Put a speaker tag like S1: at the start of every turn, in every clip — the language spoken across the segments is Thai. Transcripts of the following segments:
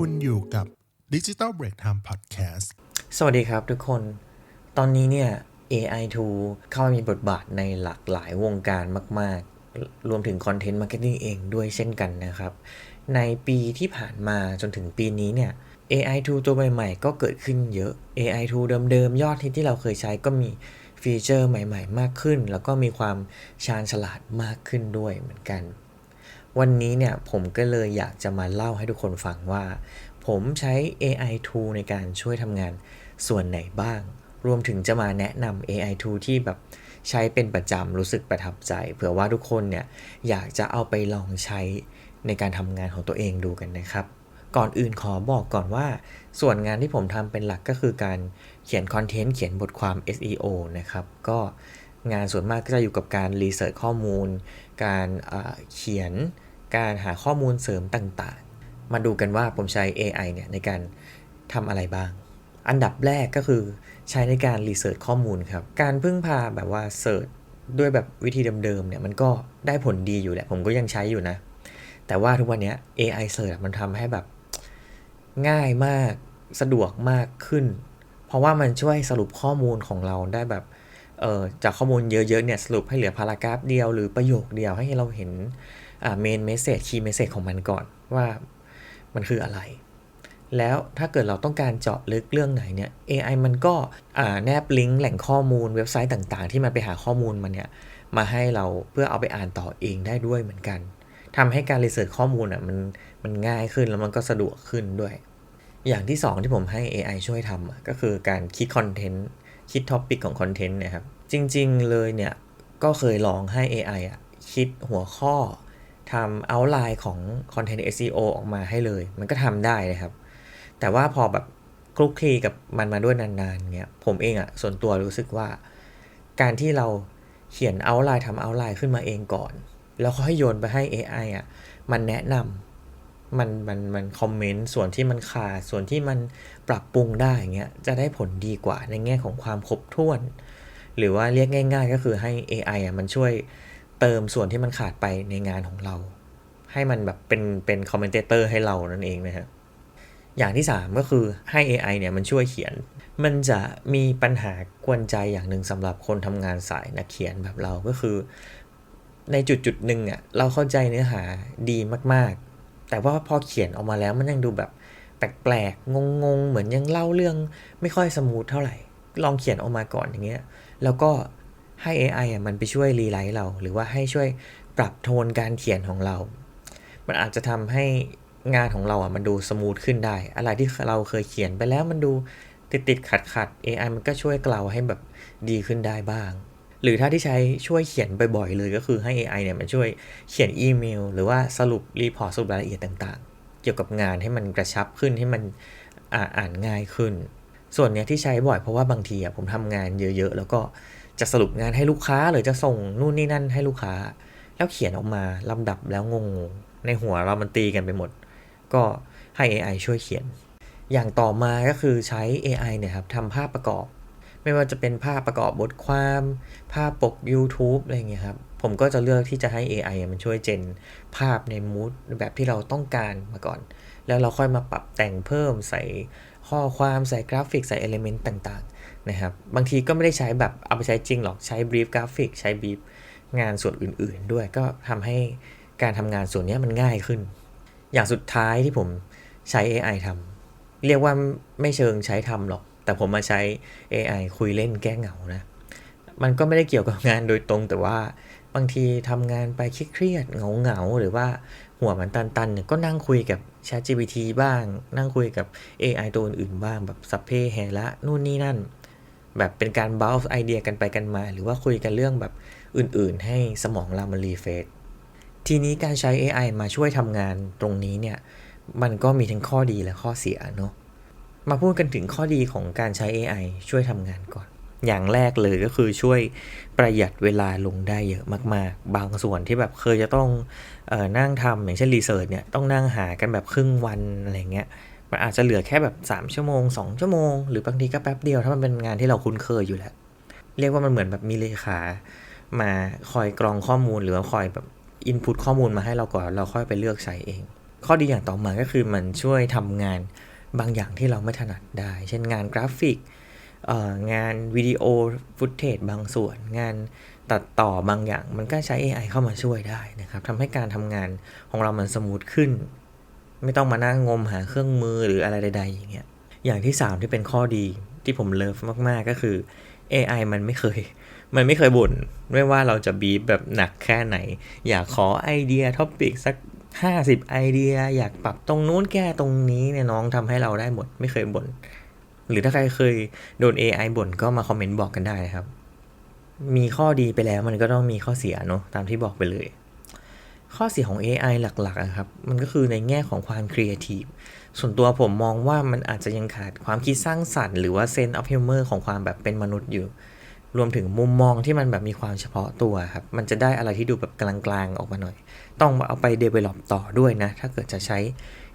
S1: คุณอยู่กับ Digital Break Time Podcast
S2: สวัสดีครับทุกคน ตอนนี้เนี่ย AI tool เข้ามามีบทบาทในหลากหลายวงการมากๆ รวมถึง Content Marketing เองด้วยเช่นกันนะครับ ในปีที่ผ่านมาจนถึงปีนี้เนี่ย AI tool ตัวใหม่ๆก็เกิดขึ้นเยอะ AI tool เดิมๆยอดฮิตที่เราเคยใช้ก็มีฟีเจอร์ใหม่ๆมากขึ้น แล้วก็มีความชาญฉลาดมากขึ้นด้วยเหมือนกัน วันนี้เนี่ยผมก็เลยอยากจะมาเล่าให้ทุกคนฟังว่าผมใช้ AI tool ในการช่วยทำงานส่วนไหนบ้าง รวมถึงจะมาแนะนำ AI tool ที่แบบใช้เป็นประจำรู้สึกประทับใจเผื่อว่าทุกคนเนี่ยอยากจะเอาไปลองใช้ในการทำงานของตัวเองดูกันนะครับ ก่อนอื่นขอบอกก่อนว่าส่วนงานที่ผมทำเป็นหลักก็คือการเขียนคอนเทนต์เขียนบทความ SEO นะครับก็งานส่วนมากก็จะอยู่กับการรีเสิร์ชข้อมูลการเขียนการหาข้อมูลเสริมต่างๆมาดูกันว่าผมใช้ AI เนี่ยในการทำอะไรบ้างอันดับแรกก็คือใช้ในการรีเสิร์ชข้อมูลครับการพึ่งพาแบบว่าเสิร์ชด้วยแบบวิธีเดิมๆเนี่ยมันก็ได้ผลดีอยู่แหละผมก็ยังใช้อยู่นะแต่ว่าทุกวันนี้ AI Search มันทำให้แบบง่ายมากสะดวกมากขึ้นเพราะว่ามันช่วยสรุปข้อมูลของเราได้แบบจากข้อมูลเยอะๆเนี่ยสรุปให้เหลือพารากราฟเดียวหรือประโยคเดียวให้เราเห็นเมนเมสเสจคีย์เมสเสจของมันก่อนว่ามันคืออะไรแล้วถ้าเกิดเราต้องการเจาะลึกเรื่องไหนเนี่ย AI มันก็แนบลิงก์แหล่งข้อมูลเว็บไซต์ต่างๆที่มันไปหาข้อมูลมันเนี่ยมาให้เราเพื่อเอาไปอ่านต่อเองได้ด้วยเหมือนกันทำให้การรีเสิร์ชข้อมูลมันง่ายขึ้นแล้วมันก็สะดวกขึ้นด้วยอย่างที่2ที่ผมให้ AI ช่วยทำก็คือการคิดคอนเทนต์คิดท็อปิกของคอนเทนต์นะครับจริงๆเลยเนี่ยก็เคยลองให้ AI คิดหัวข้อทำเอาท์ไลน์ของ Content SEO ออกมาให้เลยมันก็ทำได้นะครับแต่ว่าพอแบบคลุกคลีกับมันมาด้วยนานๆเนี่ยผมเองส่วนตัวรู้สึกว่าการที่เราเขียนเอาท์ไลน์ทำเอาท์ไลน์ขึ้นมาเองก่อนแล้วค่อยโยนไปให้ AI มันแนะนำมันคอมเมนต์ส่วนที่มันขาดส่วนที่มันปรับปรุงได้เงี้ยจะได้ผลดีกว่าในแง่ของความครบถ้วนหรือว่าเรียกง่ายๆก็คือให้ AI มันช่วยเติมส่วนที่มันขาดไปในงานของเราให้มันแบบเป็นคอมเมนเตอร์ให้เรานั่นเองนะฮะอย่างที่3ก็คือให้ AI เนี่ยมันช่วยเขียนมันจะมีปัญหากวนใจอย่างหนึ่งสำหรับคนทำงานสายนักเขียนแบบเราก็คือในจุดหนึ่งเราเข้าใจเนื้อหาดีมากๆแต่ว่าพอเขียนออกมาแล้วมันยังดูแบบแปลกๆงงๆเหมือนยังเล่าเรื่องไม่ค่อยสมูทเท่าไหร่ลองเขียนออกมาก่อนอย่างเงี้ยแล้วก็ให้ AI มันไปช่วยรีไลท์เราหรือว่าให้ช่วยปรับโทนการเขียนของเรามันอาจจะทำให้งานของเรามันดูสมูทขึ้นได้อะไรที่เราเคยเขียนไปแล้วมันดูติดขัด AI มันก็ช่วยเกลาให้แบบดีขึ้นได้บ้างหรือถ้าที่ใช้ช่วยเขียนบ่อยๆเลยก็คือให้ AI เนี่ยมันช่วยเขียนอีเมลหรือว่าสรุปรีพอร์ตสรุปรายละเอียดต่างๆเกี่ยวกับงานให้มันกระชับขึ้นให้มันอ่านง่ายขึ้นส่วนเนี้ยที่ใช้บ่อยเพราะว่าบางทีผมทำงานเยอะๆแล้วก็จะสรุปงานให้ลูกค้าหรือจะส่งนู่นนี่นั่นให้ลูกค้าแล้วเขียนออกมาลำดับแล้วงงในหัวเรามันตีกันไปหมดก็ให้ AI ช่วยเขียนอย่างต่อมาก็คือใช้ AI เนี่ยครับทำภาพประกอบไม่ว่าจะเป็นภาพประกอบบทความภาพปก YouTube อะไรเงี้ยครับผมก็จะเลือกที่จะให้ AI มันช่วยเจนภาพในมูดแบบที่เราต้องการมาก่อนแล้วเราค่อยมาปรับแต่งเพิ่มใส่ข้อความใส่กราฟิกใส่เอลิเมนต์ต่างๆนะครับบางทีก็ไม่ได้ใช้แบบเอาไปใช้จริงหรอกใช้บรีฟกราฟิกใช้บรีฟงานส่วนอื่นๆด้วยก็ทำให้การทำงานส่วนนี้มันง่ายขึ้นอย่างสุดท้ายที่ผมใช้ AI ทำเรียกว่าไม่เชิงใช้ทำหรอกแต่ผมมาใช้ AI คุยเล่นแก้เหงานะมันก็ไม่ได้เกี่ยวกับงานโดยตรงแต่ว่าบางทีทำงานไปเครียดเหงาหรือว่าหัวมันตันๆเนี่ยก็นั่งคุยกับ ChatGPT บ้างนั่งคุยกับ AI ตัวอื่นๆบ้างแบบสัพเพเหระนู่นนี่นั่นแบบเป็นการ bounce ไอเดียกันไปกันมาหรือว่าคุยกันเรื่องแบบอื่นๆให้สมองเรามันรีเฟรชทีนี้การใช้ AI มาช่วยทำงานตรงนี้เนี่ยมันก็มีทั้งข้อดีและข้อเสียเนาะมาพูดกันถึงข้อดีของการใช้ AI ช่วยทำงานก่อนอย่างแรกเลยก็คือช่วยประหยัดเวลาลงได้เยอะมากๆบางส่วนที่แบบเคยจะต้องนั่งทำอย่างเช่นรีเสิร์ชเนี่ยต้องนั่งหากันแบบครึ่งวันอะไรเงี้ยมันอาจจะเหลือแค่แบบ3ชั่วโมง2ชั่วโมงหรือบางทีก็แป๊บเดียวถ้ามันเป็นงานที่เราคุ้นเคยอยู่แล้วเรียกว่ามันเหมือนแบบมีเลขามาคอยกรองข้อมูลหรือว่าคอยแบบอินพุตข้อมูลมาให้เราก่อนเราค่อยไปเลือกใช้เอง ข้อดีอย่างต่อมาก็คือมันช่วยทำงานบางอย่างที่เราไม่ถนัดได้เช่นงานกราฟิกงานวิดีโอฟุตเทจบางส่วนงานตัดต่อบางอย่างมันก็ใช้ AI เข้ามาช่วยได้นะครับทำให้การทำงานของเรามันสมูทขึ้นไม่ต้องมานั่งงมหาเครื่องมือหรืออะไรใดๆอย่างเงี้ยอย่างที่3ที่เป็นข้อดีที่ผมเลิฟมากๆก็คือ AI มันไม่เคยบ่นไม่ว่าเราจะบีบแบบหนักแค่ไหนอยากขอไอเดียท็อปิกสัก50ไอเดียอยากปรับตรงนู้นแก้ตรงนี้เนี่ยน้องทำให้เราได้หมดไม่เคยบ่นหรือถ้าใครเคยโดน AI บ่นก็มาคอมเมนต์บอกกันได้นะครับมีข้อดีไปแล้วมันก็ต้องมีข้อเสียเนาะตามที่บอกไปเลยข้อเสียของ AI หลักๆนะครับมันก็คือในแง่ของความครีเอทีฟส่วนตัวผมมองว่ามันอาจจะยังขาดความคิดสร้างสรรค์หรือว่า sense of humor ของความแบบเป็นมนุษย์อยู่รวมถึงมุมมองที่มันแบบมีความเฉพาะตัวครับมันจะได้อะไรที่ดูแบบกลางๆออกมาหน่อยต้องเอาไป develop ต่อด้วยนะถ้าเกิดจะใช้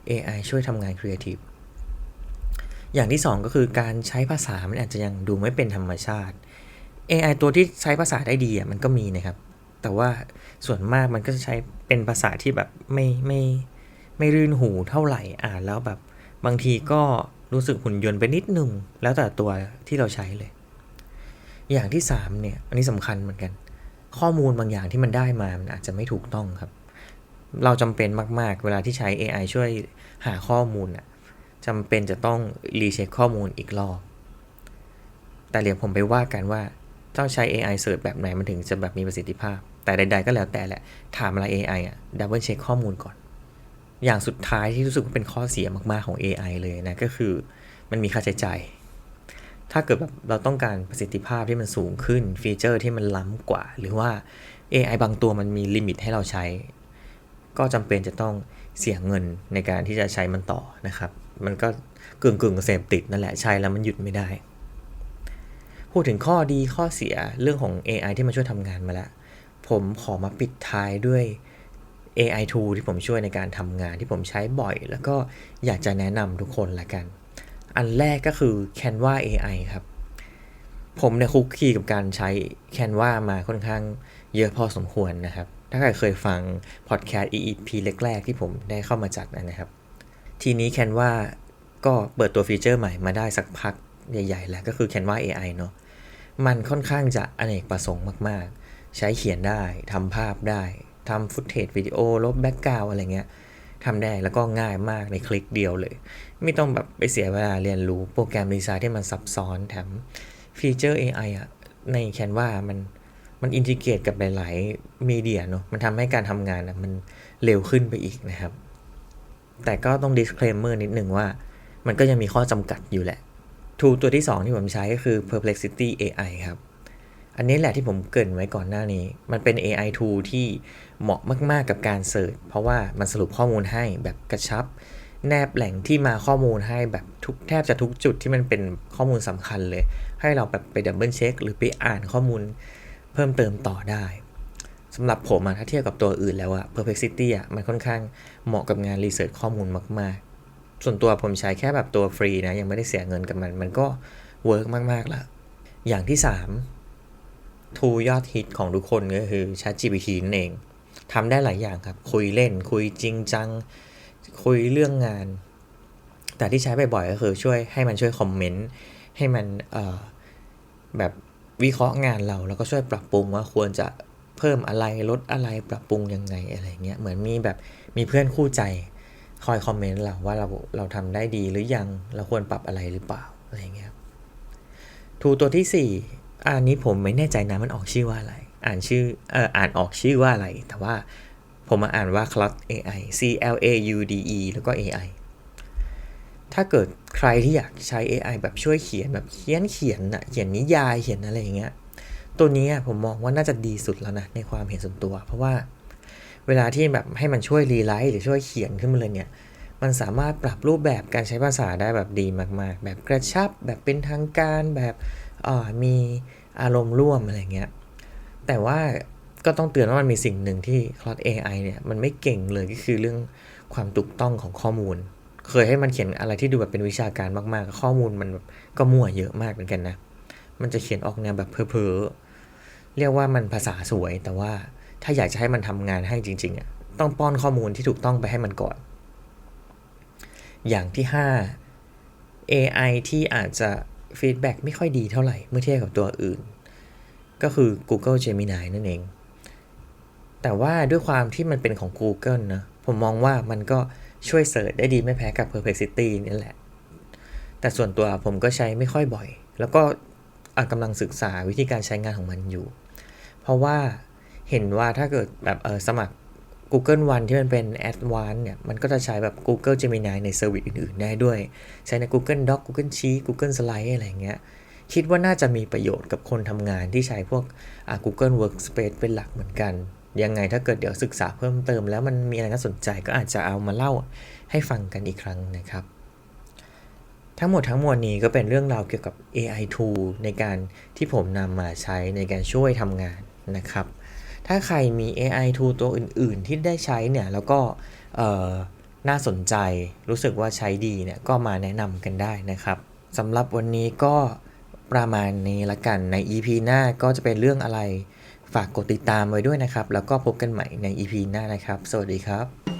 S2: AI ช่วยทำงานครีเอทีฟอย่างที่2ก็คือการใช้ภาษามันอาจจะยังดูไม่เป็นธรรมชาติ AI ตัวที่ใช้ภาษาได้ดีมันก็มีนะครับแต่ว่าส่วนมากมันก็จะใช้เป็นภาษาที่แบบไม่รื่นหูเท่าไหร่อ่านแล้วแบบบางทีก็รู้สึกหุ่นยนต์ไปนิดนึงแล้วแต่ตัวที่เราใช้เลยอย่างที่3เนี่ยอันนี้สำคัญเหมือนกันข้อมูลบางอย่างที่มันได้มามันอาจจะไม่ถูกต้องครับเราจำเป็นมากๆเวลาที่ใช้ AI ช่วยหาข้อมูลจำเป็นจะต้องรีเช็คข้อมูลอีกรอบแต่เดี๋ยวผมไปว่ากันว่าต้องใช้ AI เสิร์ชแบบไหนมันถึงจะแบบมีประสิทธิภาพแต่ใดๆก็แล้วแต่แหละถามอะไร AI ดับเบิลเช็คข้อมูลก่อนอย่างสุดท้ายที่รู้สึกว่าเป็นข้อเสียมากๆของ AI เลยนะก็คือมันมีค่าใช้จ่ายถ้าเกิดแบบเราต้องการประสิทธิภาพที่มันสูงขึ้นฟีเจอร์ที่มันล้ำกว่าหรือว่า AI บางตัวมันมีลิมิตให้เราใช้ก็จำเป็นจะต้องเสียเงินในการที่จะใช้มันต่อนะครับมันก็กึ่งเสพติดนั่นแหละใช้แล้วมันหยุดไม่ได้พูดถึงข้อดีข้อเสียเรื่องของ AI ที่มาช่วยทำงานมาแล้วผมขอมาปิดท้ายด้วย AI tool ที่ผมช่วยในการทำงานที่ผมใช้บ่อยแล้วก็อยากจะแนะนำทุกคนละกันอันแรกก็คือ Canva AI ครับผมเนี่ยคุกคีกับการใช้ Canva มาค่อนข้างเยอะพอสมควรนะครับถ้าใครเคยฟังพอดแคสต์ EP แรกๆที่ผมได้เข้ามาจัดนะครับทีนี้ Canva ก็เปิดตัวฟีเจอร์ใหม่มาได้สักพักใหญ่ๆแล้วก็คือ Canva AI เนาะมันค่อนข้างจะอเนกประสงค์มากๆใช้เขียนได้ทำภาพได้ทำฟุตเทจวิดีโอลบแบ็กกราวด์อะไรเงี้ยทำได้แล้วก็ง่ายมากในคลิกเดียวเลยไม่ต้องแบบไปเสียเวลาเรียนรู้โปรแกรมดีไซน์ที่มันซับซ้อนแถมฟีเจอร์ AI ใน Canva มันอินทิเกรตกับหลายๆมีเดียเนาะมันทำให้การทำงานมันเร็วขึ้นไปอีกนะครับแต่ก็ต้อง disclaimer นิดนึงว่ามันก็ยังมีข้อจำกัดอยู่แหละทูตัวที่2ที่ผมใช้ก็คือ Perplexity AI ครับอันนี้แหละที่ผมเกริ่นไว้ก่อนหน้านี้มันเป็น AI tool ที่เหมาะมากๆกับการเสิร์ชเพราะว่ามันสรุปข้อมูลให้แบบกระชับแนบแหล่งที่มาข้อมูลให้แบบแทบจะทุกจุดที่มันเป็นข้อมูลสำคัญเลยให้เราแบบไปดับเบิลเช็คหรือไปอ่านข้อมูลเพิ่มเติมต่อได้สำหรับผมถ้าเทียบกับตัวอื่นแล้วPerplexity มันค่อนข้างเหมาะกับงานรีเสิร์ชข้อมูลมากๆส่วนตัวผมใช้แค่แบบตัวฟรีนะยังไม่ได้เสียเงินกับมันก็เวิร์กมากๆละอย่างที่3ทูยอดฮิตของทุกคนก็คือ ChatGPT นั่นเองทำได้หลายอย่างครับคุยเล่นคุยจริงจังคุยเรื่องงานแต่ที่ใช้บ่อยๆก็คือให้มันช่วยคอมเมนต์ให้มันแบบวิเคราะห์งานเราแล้วก็ช่วยปรับปรุงว่าควรจะเพิ่มอะไรลดอะไรปรับปรุงยังไงอะไรเงี้ยเหมือนมีเพื่อนคู่ใจคอยคอมเมนต์เราว่าเราทำได้ดีหรือยังเราควรปรับอะไรหรือเปล่าอะไรเงี้ยทูตัวที่4อันนี้ผมไม่แน่ใจนะมันออกชื่อว่าอะไรอ่านออกชื่อว่าอะไรแต่ว่าผมมาอ่านว่า Claude AI CLAUDE แล้วก็ AI ถ้าเกิดใครที่อยากใช้ AI แบบช่วยเขียนแบบเขียนนิยายเขียนอะไรอย่างเงี้ยตัวนี้ผมมองว่าน่าจะดีสุดแล้วนะในความเห็นส่วนตัวเพราะว่าเวลาที่แบบให้มันช่วยรีไลท์หรือช่วยเขียนขึ้นมาเลยเนี่ยมันสามารถปรับรูปแบบการใช้ภาษาได้แบบดีมากๆแบบกระชับแบบเป็นทางการแบบมีอารมณ์ร่วมอะไรเงี้ยแต่ว่าก็ต้องเตือนว่ามันมีสิ่งหนึ่งที่ Claude AI เนี่ยมันไม่เก่งเลยก็คือเรื่องความถูกต้องของข้อมูลเคยให้มันเขียนอะไรที่ดูแบบเป็นวิชาการมากๆข้อมูลมันแบบก็มั่วเยอะมากเหมือนกันนะมันจะเขียนออกแนวแบบเพ้อๆเรียกว่ามันภาษาสวยแต่ว่าถ้าอยากจะให้มันทำงานให้จริงๆต้องป้อนข้อมูลที่ถูกต้องไปให้มันก่อน อย่างที่ 5 AI ที่อาจจะฟีดแบ็กไม่ค่อยดีเท่าไหร่เมื่อเทียบกับตัวอื่นก็คือ Google Gemini นั่นเองแต่ว่าด้วยความที่มันเป็นของ Google นะผมมองว่ามันก็ช่วยเสิร์ชได้ดีไม่แพ้กับ Perplexity นี่แหละแต่ส่วนตัวผมก็ใช้ไม่ค่อยบ่อยแล้วก็กำลังศึกษาวิธีการใช้งานของมันอยู่เพราะว่าเห็นว่าถ้าเกิดแบบสมัคร Google One ที่มันเป็น Advanced เนี่ยมันก็จะใช้แบบ Google Gemini ในเซอร์วิสอื่นๆได้ด้วยใช้ใน Google Doc Google Sheet Google Slide อะไรเงี้ยคิดว่าน่าจะมีประโยชน์กับคนทำงานที่ใช้พวกGoogle Workspace เป็นหลักเหมือนกันยังไงถ้าเกิดเดี๋ยวศึกษาเพิ่มเติมแล้วมันมีอะไรน่าสนใจก็อาจจะเอามาเล่าให้ฟังกันอีกครั้งนะครับทั้งหมดทั้งมวลนี้ก็เป็นเรื่องราวเกี่ยวกับ AI tool ในการที่ผมนำมาใช้ในการช่วยทำงานนะครับถ้าใครมี AI tool ตัวอื่นๆที่ได้ใช้เนี่ยแล้วก็น่าสนใจรู้สึกว่าใช้ดีเนี่ยก็มาแนะนำกันได้นะครับสำหรับวันนี้ก็ประมาณนี้ละกันใน EP หน้าก็จะเป็นเรื่องอะไรฝากกดติดตามไว้ด้วยนะครับแล้วก็พบกันใหม่ใน EP หน้านะครับสวัสดีครับ